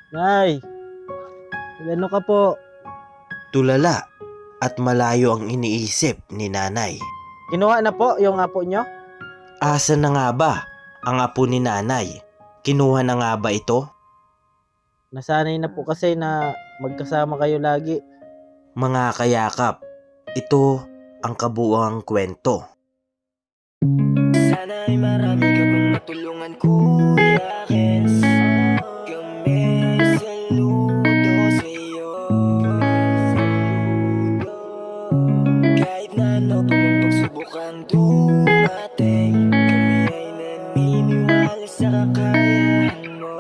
Nay, ano ka po? Tulala at malayo ang iniisip ni nanay. Kinuha na po yung apo nyo? Asa na nga ba ang apo ni nanay? Kinuha na nga ba ito? Nasanay na po kasi na magkasama kayo lagi. Mga kayakap, ito ang kabuuang kwento. Sana ay marami ka pang matulungan, Kuya Kens. Kami saludo sa'yo. Kahit na ano pa mang pagsubukang dumating, kami ay naniniwala sa kakayahan mo.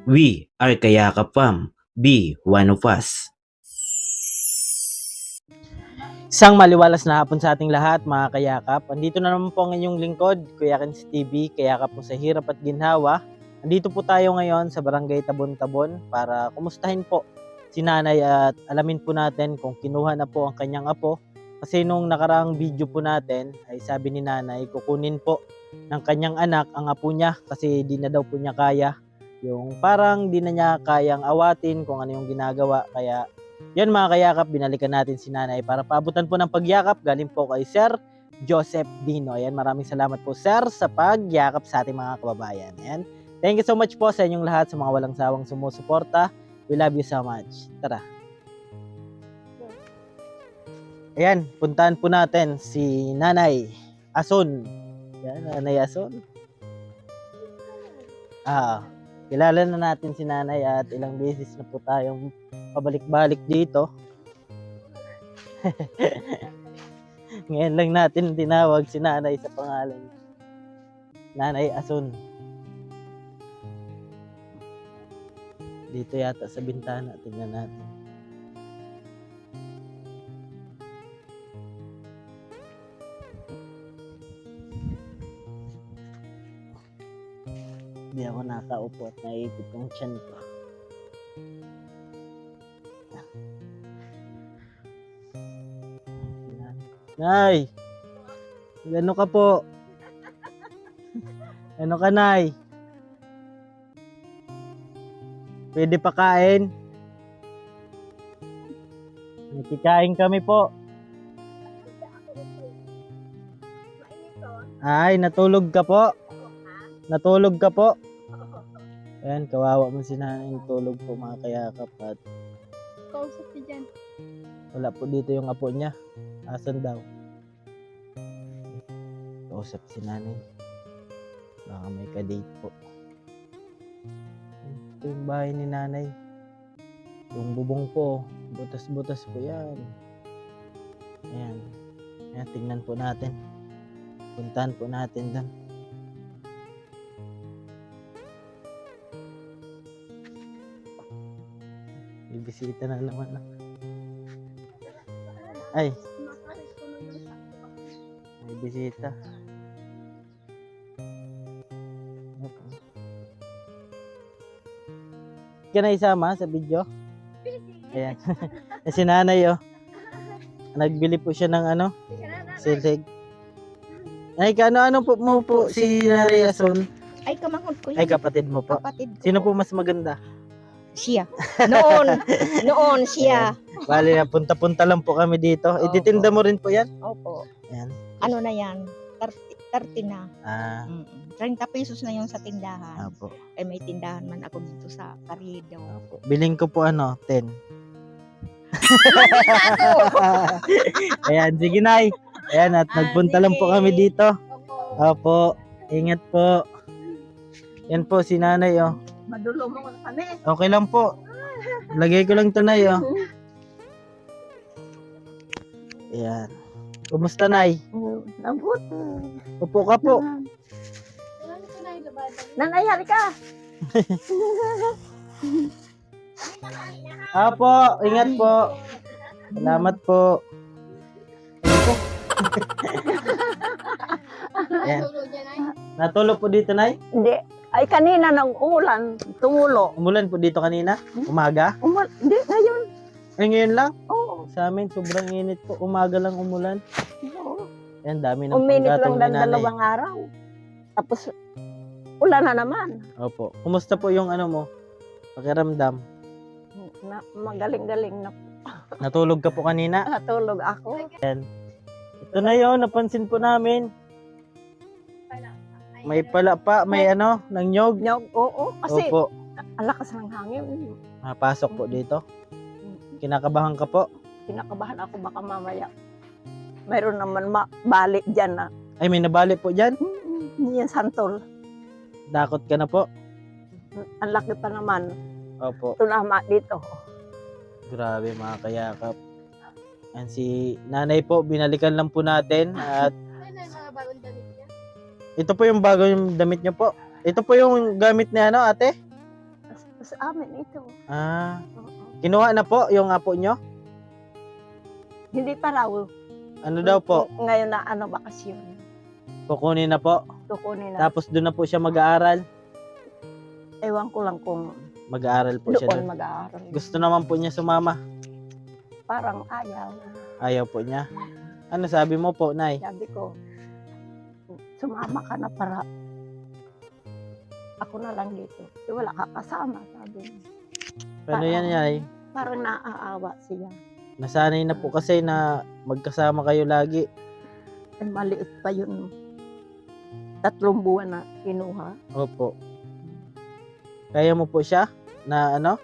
We are Kayakap Fam. Be one of us. Isang maliwalas na hapon sa ating lahat, mga kayakap. Andito na naman po ang inyong lingkod, Kuya Kens TV, Kayakap po sa hirap at ginhawa. Andito po tayo ngayon sa Barangay Tabon-Tabon para kumustahin po si nanay at alamin po natin kung kinuha na po ang kanyang apo. Kasi nung nakaraang video po natin ay sabi ni nanay kukunin po ng kanyang anak ang apo niya kasi di na daw po niya kaya. Yung parang di na niya kayang awatin kung ano yung ginagawa. Kaya yan mga kayakap, binalikan natin si nanay para paabutan po ng pagyakap galing po kay Sir Joseph Dino. Ayan, maraming salamat po sir sa pagyakap sa ating mga kababayan. Ayan. Thank you so much po sa inyong lahat, sa mga walang sawang sumusuporta. We love you so much. Tara. Ayan, puntahan po natin si Nanay Ason. Ayan, Nanay Ason. Kilala na natin si nanay at ilang beses na po tayong pabalik-balik dito. Ngayon lang natin tinawag si nanay sa pangalan. Nanay Ason. Dito yata sa bintana, tingnan natin. Hindi ako nakaupo at naiipit yung tiyan ko. Nay! Ano ka po? Ano ka, Nay? Pwede pa kain? Nakikain kami po. Ay, natulog ka po? Natulog ka po? Ayan, kawawa mo si nanay. Natulog po mga kayakap at Kausap niya dyan. wala po dito yung apo niya. Asan daw? Kausap si nanay. Baka may ka-date po. Ito yung bahay ni nanay. Yung bubong po. Butas-butas po yan. Ayan. Ayan, tingnan po natin. Puntahan po natin doon. May bisita na naman. Ay, may bisita. Ka na isama sa video? Ayan. Si nanay oh. Nagbili po siya ng ano? Silig. Ay, ano po mo po si Nanay Ason? Ay, kamangkot ko Ay, yan. kapatid mo po. Kapatid ko. Sino po mas maganda? Siya. Noon siya. Bali na, punta-punta lang po kami dito. Opo. Ititinda mo rin po yan? Opo. Ayan. Ano na yan? 30 na. 30 pesos na yung sa tindahan. Apo. Eh, may tindahan man ako dito sa Carido. Apo. Biling ko po 10. Ayan, sige Nay. Ayan, at nagpunta lang po kami dito. Opo, ingat po. Yan po si nanay oh. Madulo mo kami. Okay lang po. Lagay ko lang ito Nay oh. Ayan. Kumusta Nay? Lambot. Upo ka po. Nanay, halika. Apo, ingat po. Salamat po. Ayun po. Ayan. Natulog po dito, Nay? Hindi. Ay, kanina nang umulan, tumulo. Umulan po dito kanina? Umaga? Hindi, ngayon. Ay, ngayon lang? Oo. Sa amin, sobrang init po. Umaga lang umulan. Oo. Yan, dami ng Uminit panggatong lang ni ng nanay. 2 araw. Tapos, ulan na naman. Opo. Kumusta po yung ano mo? Pakiramdam. Magaling-galing na Natulog ka po kanina? natulog ako. Ito na yun, napansin po namin. May pala pa, may ano, ng nyog. Nyog, oo. Kasi, Opo. ang lakas ng hangin. Pasok po dito. Kinakabahan ka po. Kinakabahan ako baka mamaya. Mayroon naman balik dyan na. Ay, may nabali po dyan. Yan santol. Dakot ka na po. Ang laki pa naman. Opo. Tunama dito. Grabe mga kayakap. Yan si nanay po, binalikan lang po natin. At ito po yung bago yung damit niyo po. Ito po yung gamit ni ano, ate? Sa amin ito. Ah, Oo. kinuha na po yung apo nyo? Hindi pa raw. Ano daw po? Ngayon na bakasyon. Kukunin na po. Kukunin na. Tapos doon na po siya mag-aaral. Ewan ko lang kung Mag-aaral po siya doon doon. mag-aaral. Gusto naman po niya sumama. Parang ayaw. Ayaw po niya. Ano sabi mo po, Nay? Sabi ko, sumama ka na para ako na lang dito. Wala ka kasama, sabi niya. Pero yan, Nay. Parang naaawa siya. Nasanay na po kasi na magkasama kayo lagi. Ay, maliit pa yun. 3 buwan na kinuha. Opo. Kaya mo po siya na ano,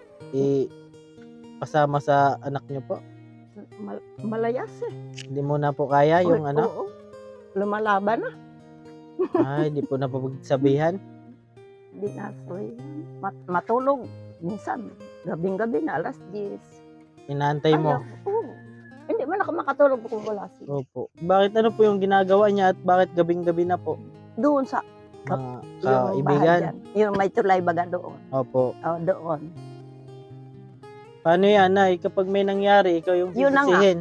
pasama sa anak niyo po? Malayas eh. Hindi mo na po kaya yung ano? Oo. Lumalaban na. Ay, di po na po magsabihan. Di na matulog. Minsan, gabing-gabi na, 10:00. Inaantay mo. Ayaw. Oo. Hindi man ako makatulog kung wala siya. Opo. Bakit ano po yung ginagawa niya at bakit gabing-gabi na po? Doon sa Mga yung bahay kaibigan. dyan. Yung may tulay baga doon. Opo. Oh, doon. Paano yan, Nay? Kapag may nangyari, ikaw yung Yun na nga. sisisihin.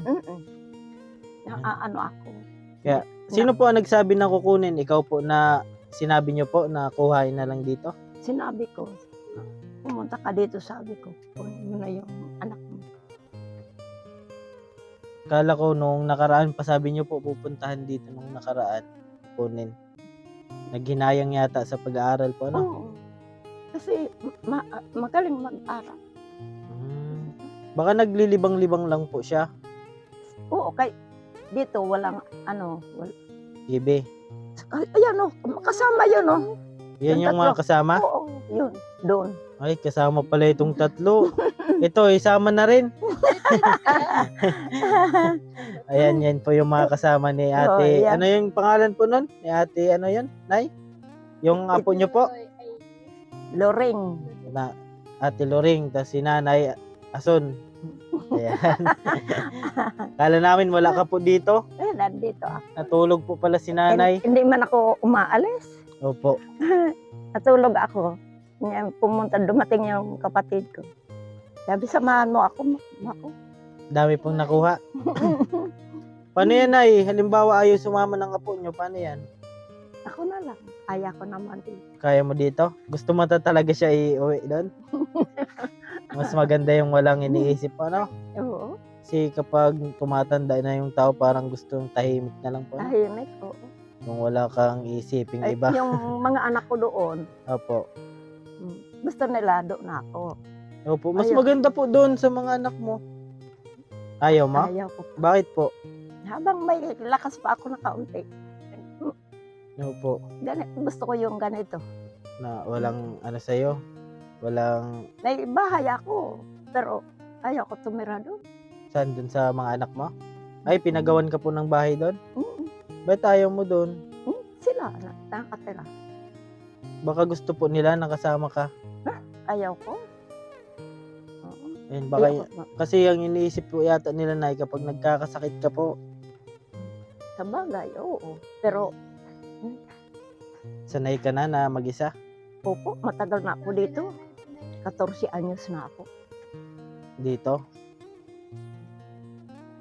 Ano ako. Sino po ang nagsabi na kukunin? Ikaw po na sinabi niyo po na kuhain na lang dito? Sinabi ko, pumunta ka dito, sabi ko. Kunin mo na yung anak mo. Kala ko nung nakaraan pa sabi niyo po pupuntahan dito nung nakaraan. Kunin. Naghinayang yata sa pag-aaral po, ano? Oo. Kasi magaling mag-aral. Baka naglilibang-libang lang po siya. Oo, kay dito walang Gibe. ayan kasama yun Yan Yung yung mga kasama? Oo, yun, doon. Ay, kasama pala itong tatlo. Ito, isama na rin. Ayan, yan po yung mga kasama ni ate. Oo, yan. Ano yung pangalan po nun? Ni ate, ano yun? Nay? Yung apo nyo po? Loring. Na, ate Loring, tapos si nanay, Ason. Ayan. Kala namin wala ka po dito. Nandito ako. Natulog po pala si nanay. Hindi man ako umaalis. Opo. Natulog ako. Dumating yung kapatid ko. Sabi, samahan mo ako. Ako. Dami pong nakuha. Paano yan, Nay? Halimbawa ayaw sumama ng apo nyo, paano yan? Ako na lang. Kaya ko naman din. Kaya mo dito? Gusto mo talaga siya iuwi doon? Mas maganda yung walang iniisip, ano? Oo. Kasi kapag tumatanda na yung tao, parang gustong tahimik na lang po. Tahimik. Oo. Kung wala kang isiping Ay, iba. yung mga anak ko doon, Opo. gusto nila doon ako. Opo. Mas Ayaw. maganda po doon sa mga anak mo. Ayaw mo? Ayaw ko. Bakit po? Habang may lakas pa ako na kaunti. Opo. Gusto ko yung ganito. Na walang ano sa'yo? Walang May bahay ako. Pero ayaw ko tumira doon. saan doon sa mga anak mo? Ay, pinagawan ka po ng bahay doon? Ba't ayaw mo doon? Sila nakatira. Baka gusto po nila nakasama ka. Ayaw ko. Oo. Ayun, baka Ayaw ko. kasi ang iniisip po yata nila, Nay, kapag nagkakasakit ka po, Sa bagay, oo. Pero, sanay ka na mag-isa. opo, matagal na ako dito. 14 anyos na ako. Dito.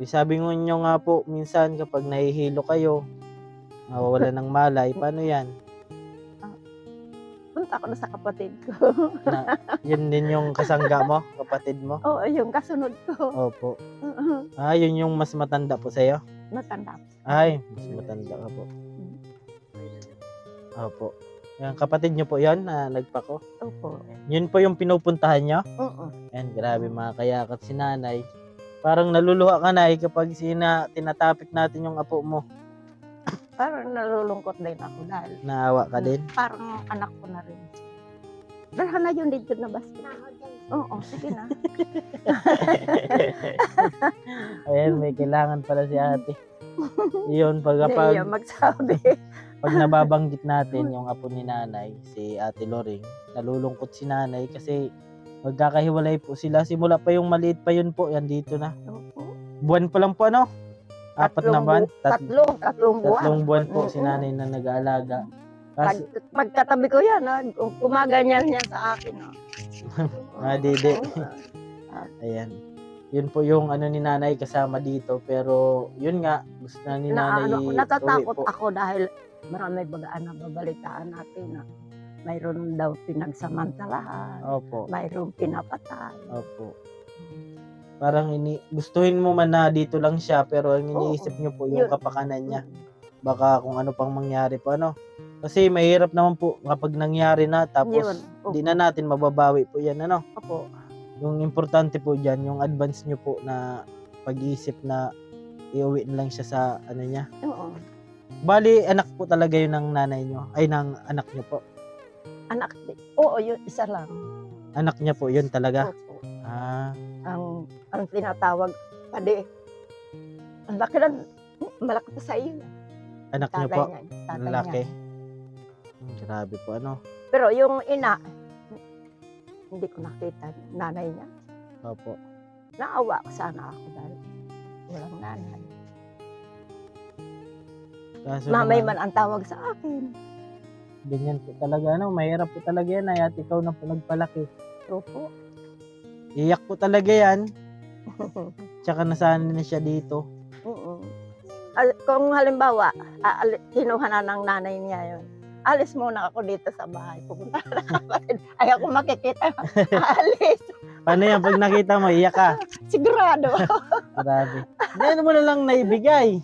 Sabi nyo nga po, minsan kapag nahihilo kayo, nawawala ng malay, paano yan? Punta ako na sa kapatid ko. Yun din yung kasangga mo, kapatid mo? Oo, yung kasunod ko. Opo. Yun yung mas matanda po sa'yo? matanda. Ay, mas matanda ka po. Opo. Yan, kapatid niyo po yan na nagpako. Opo. Yun po yung pinupuntahan niyo. Oo. Yan, grabe mga kayakat si nanay. Parang naluluha ka na kapag tinatapik natin yung apo mo. Parang nalulungkot din ako dahil Naawa ka din. parang anak ko na rin. Dalhan na yun dito na basket. Oo, sige na. Ayan, may kailangan pala si ate. Yun, Hindi pag yan magsabi. pag nababanggit natin yung apo ni nanay, si Ate Loring, nalulungkot si nanay kasi magkakahiwalay po sila. Simula pa yung maliit pa yun po, yan dito na. Opo. Buwan pa lang po ano? 4 na buwan? Tatlong buwan. Tatlong buwan po si Oo. nanay na nag-aalaga. Kasi, Pagkatabi ko yan, kumaganyan niya sa akin. mga dede. Ayan. Yun po yung ano ni nanay kasama dito. Pero yun nga, gusto na ni nanay Natatakot uwi po. ako dahil marami bagaan na babalitaan natin na mayroon daw pinagsamantalahan, Opo. mayroon pinapatay. Opo. Parang gustuhin mo man na dito lang siya pero ang iniisip niyo po yung Yun. kapakanan niya. Baka kung ano pang mangyari pa ano. Kasi mahirap naman po kapag nangyari na tapos Yun. di na natin mababawi po yan ano. Opo. Yung importante po diyan yung advance niyo po na pag-iisip na iuwi na lang siya sa ano niya. Oo. Bali anak po talaga yun ng nanay niyo. Ay ng anak niyo po. Anak, oo, yun, isa lang. Anak niya po yun talaga. Opo. Ah, Ang tinatawag, pade, ang laki lang, malaki pa sa iyo. anak niyo po. Tatay Lalaki. niya. Grabe po ano. Pero yung ina, hindi ko nakita, nanay niya. Opo. Naawa sana ako dahil walang nanay. Kaso Mamay naman, man ang tawag sa akin. ganyan po talaga ano, mahirap po talaga yan ay at ikaw na po nagpalaki. Opo. Iyak po talaga yan. Tsaka nasanay na siya dito. Oo. Kung halimbawa, kinuha na ng nanay niya yun, alis muna ako dito sa bahay. Pupunta na kapatid. Ay ako makikita. Alis. Paano yan pag nakita mo, iyak ka? Sigurado. Grabe. Hindi mo na lang naibigay.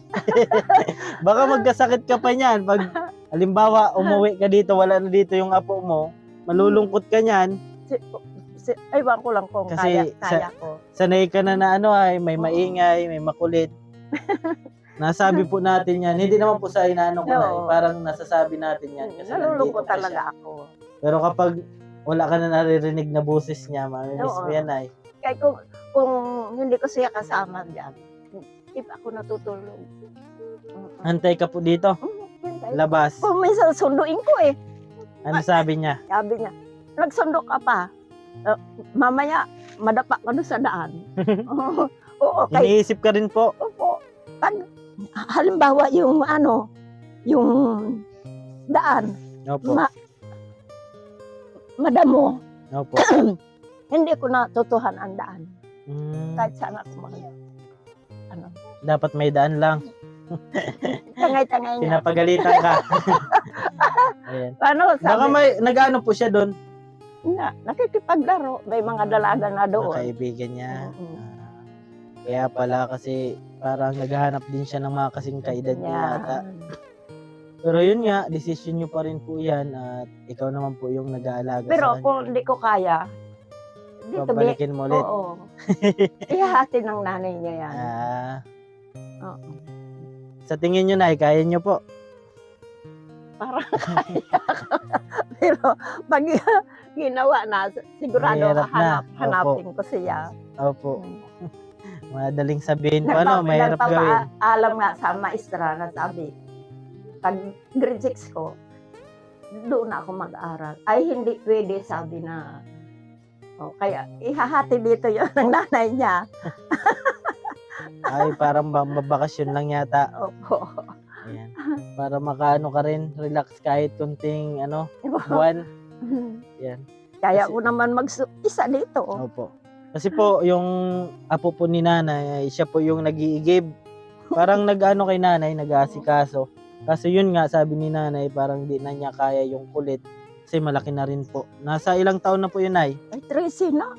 Baka magkasakit ka pa niyan. Pag halimbawa umuwi ka dito, wala na dito yung apo mo, malulungkot ka niyan. Aywan ko lang kung Kasi kaya ko. Sanay ka na na ano ay, may maingay, may makulit. Nasabi po natin yan. Hindi naman po sa inaano ko na, Oo. Parang nasasabi natin yan. Kasi Nalulungkot nandito pa talaga siya. ako. Pero kapag wala ka na naririnig na boses niya, mamimiss Oo. mo yan ay. Kaya kung hindi ko siya kasama diyan, hindi pa ako natutulog. Antay ka po dito. Labas. Kung minsan sunduin ko eh. Ano sabi niya? Sabi niya, nagsundo ka pa. Mamaya, madapa ka doon sa daan. Oo, kay, Iniisip ka rin po. opo. Pag, halimbawa yung yung daan, Opo. madamo, Opo. hindi ko natutuhan ang daan. Mm, Kahit saan ako dapat may daan lang. tangay-tangay niya. Pinapagalitan ka. Ayan. Paano Baka sabi, may nag-ano po siya doon. nakikipaglaro, may mga dalaga na Mga doon. kaibigan niya. Oo. Kaya pala kasi parang naghahanap din siya ng mga kasing kaedad niya yata. Pero yun nga, decision niyo pa rin po yan at ikaw naman po yung nag-aalaga Pero sa kanya. kung hindi ko kaya, dito Babalikin mo ulit. Oo. Ihahati ng nanay niya yan. Oo. Sa tingin niyo na, kaya niyo po. Parang kaya. Pero pag ginawa na, sigurado Mahirap na. hanapin ko siya. Opo. Madaling sabihin po, mahirap gawin. Alam nga sa maestra na sabi, pag grade 6 ko, doon ako mag-aral. Ay, hindi pwede, sabi na. Kaya, ihahati dito yun ng nanay niya. Ay, parang mabakasyon lang yata. Opo. Ayan. Para makaano ka rin, relax kahit kunting buwan. Yan. Kaya Kasi- ko naman isa dito. Opo. Kasi po, yung apo po ni nanay, siya po yung nag-iigib. Parang nag-ano kay nanay, nag-aasikaso. Kaso yun nga, sabi ni nanay, parang di na niya kaya yung kulit. Kasi malaki na rin po. Nasa ilang taon na po yun ay? Ay, Tracy na.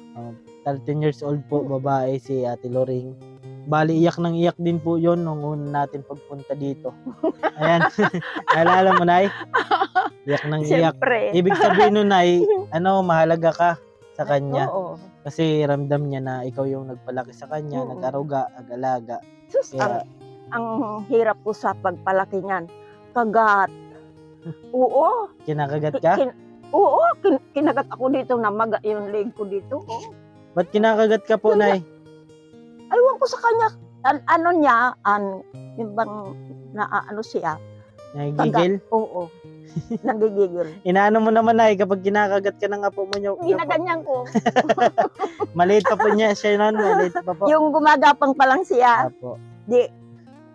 13 years old po, babae si Ate Loring. Bali, iyak ng iyak din po yon nung una natin pagpunta dito. Ayan. Naalala mo, Nay? Iyak ng iyak. Siyempre. Ibig sabihin nun, Nay, mahalaga ka sa kanya. Oo. Kasi ramdam niya na ikaw yung nagpalaki sa kanya, Oo. nag-aruga, nag-alaga. Sus, Kaya, ang hirap po sa pagpalaki niyan. Kagat. Oo. kinakagat ka? Oo, kinagat ako dito, namaga yung leg ko dito. Oh. Ba't kinakagat ka po, Nay? Aywan ko sa kanya. Ano niya, yung bang ano siya. Nagigil? Oo. Nagigigil. Inaano mo naman, Nay, kapag kinakagat ka ng apo mo nyo. Ginaganyan ko. Maliit pa po niya siya nun, maliit pa po. Yung gumagapang pa lang siya, Apo. di,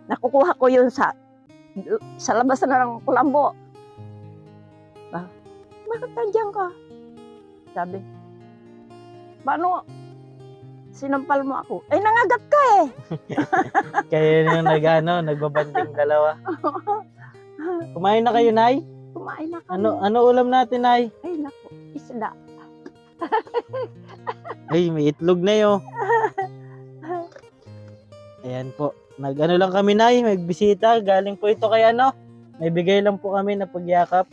nakukuha ko yun sa labas na ng kulambo. Bakit nandiyan ka? Sabi, paano sinampal mo ako? Ay, nangagat ka eh. Kayo yung nagbabanding dalawa. Kumain na kayo, Nay? Kumain na kami. Ano ulam natin, Nay? Ay, naku, isda. Ay, may itlog na yun. Ayan po. Nag-ano lang kami, Nay, magbisita. Galing po ito kay may bigay lang po kami na pagyakap.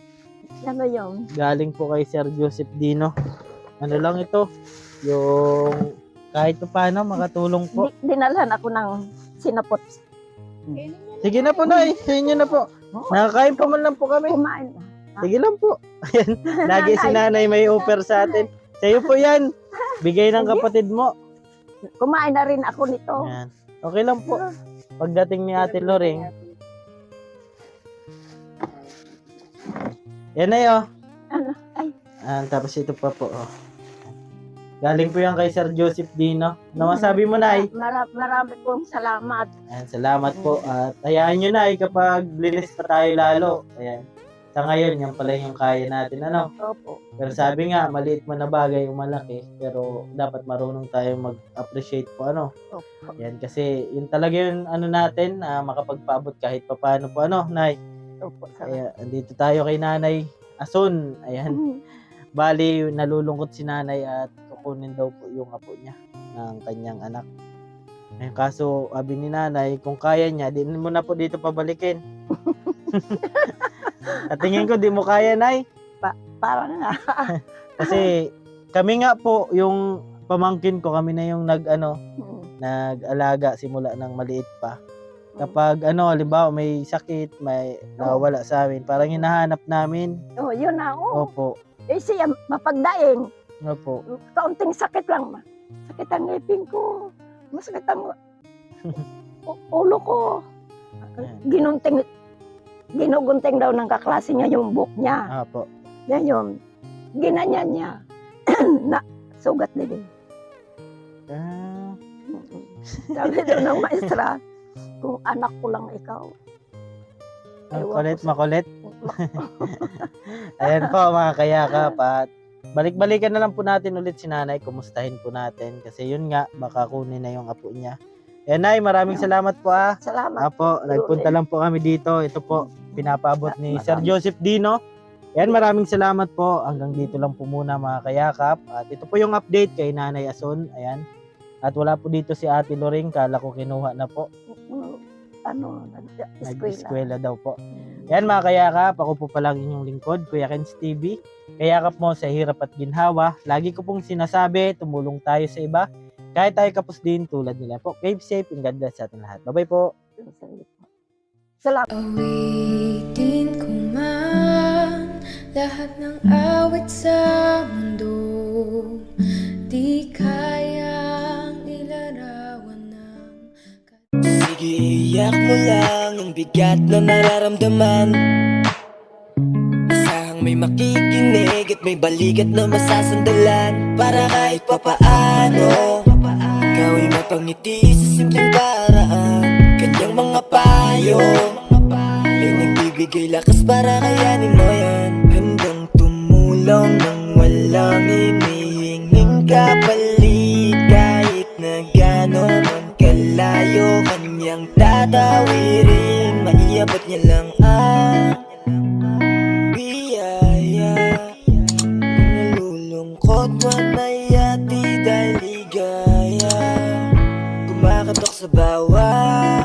Ano yun? Galing po kay Sir Joseph Dino. Ano lang ito? Yung kahit pa paano makatulong po. Dinalhan ako ng sinapot. Sige na po, Nay. Sa inyo na po. Nakakain pa man lang po kami. Kumain na. Sige lang po. Ayan. Lagi si Nanay may offer sa atin. Sa'yo po yan. Bigay ng kapatid mo. Kumain na rin ako nito. Ayan. Okay lang po. Pagdating ni Ate Loring. Yan na yun. Ano? Ay. Tapos ito pa po. Galing po yan kay Sir Joseph Dino. Ano masabi mo, Nay? Marami pong salamat. Ayan, salamat po. At hayaan nyo, Nay, kapag linis pa tayo lalo. Ayan. Sa ngayon, yan pala yung kaya natin. Opo. Pero sabi nga, maliit man na bagay o malaki. Pero dapat marunong tayo mag-appreciate po. Opo. Yan, kasi yun talaga yung natin, makapagpaabot kahit pa paano po. Nay? Opo. Kaya, andito tayo kay Nanay Ason. Ayan. Bali, nalulungkot si Nanay at kukunin daw po yung apo niya ng kanyang anak. Ayun, kaso, abi ni Nanay, kung kaya niya, di mo na po dito pabalikin. At tingin ko, di mo kaya, Nay. Parang nga. Kasi, kami nga po, yung pamangkin ko, kami na yung nag-alaga simula ng maliit pa. Kapag halimbawa may sakit, may nawawala sa amin, parang hinahanap namin. Oh, yun na. Opo. Eh siya, mapagdaing. Opo. Kaunting sakit lang. Sakit ang ngipin ko. Masakit ang ulo ko. Ginugunting daw ng kaklase niya yung buhok niya. Opo. Yan yun. Ginanyan niya. Na, sugat din. Sabi daw ng maestra, kung anak ko lang ikaw. Makulit. Ayan po, mga kayakap. At balik-balikan na lang po natin ulit si Nanay. Kumustahin po natin. Kasi yun nga, baka kunin na yung apo niya. Ayan, Nay, maraming salamat po. Salamat. Apo, nagpunta lang po kami dito. Ito po, pinapaabot ni Sir Joseph Dino. Ayan, maraming salamat po. Hanggang dito lang po muna, mga kayakap. At ito po yung update kay Nanay Ason. Ayan. At wala po dito si Ate Loring. Kala ko kinuha na po. Nag-eskwela daw po. Ayan, mga kayakap. Ako po palang inyong lingkod, Kuya Ken's TV. Kayakap mo sa hirap at ginhawa. Lagi ko pong sinasabi, tumulong tayo sa iba. Kahit tayo kapos din tulad nila po. Keep safe and God bless sa ating lahat. Bye-bye po. Salamat. Awitin ko man lahat ng awit sa mundo, di kayang ilarawan ng Sige, iyak mo lang ang bigat na nararamdaman. Asahang may makikinig at may balikat na masasandalan. Para kahit papaano ikaw ay mapangiti sa simpleng paraan. Kanyang mga payo ay nagbibigay lakas para kayanin mo yan. Handang tumulong nang walang hinihinging kapalit. Kahit na gano'n man kalayo kanyang tatawirin, maiabot niya lang ang biyaya. Kung nalulungkot man ay ati dahil ligaya, kumakatok sa bawat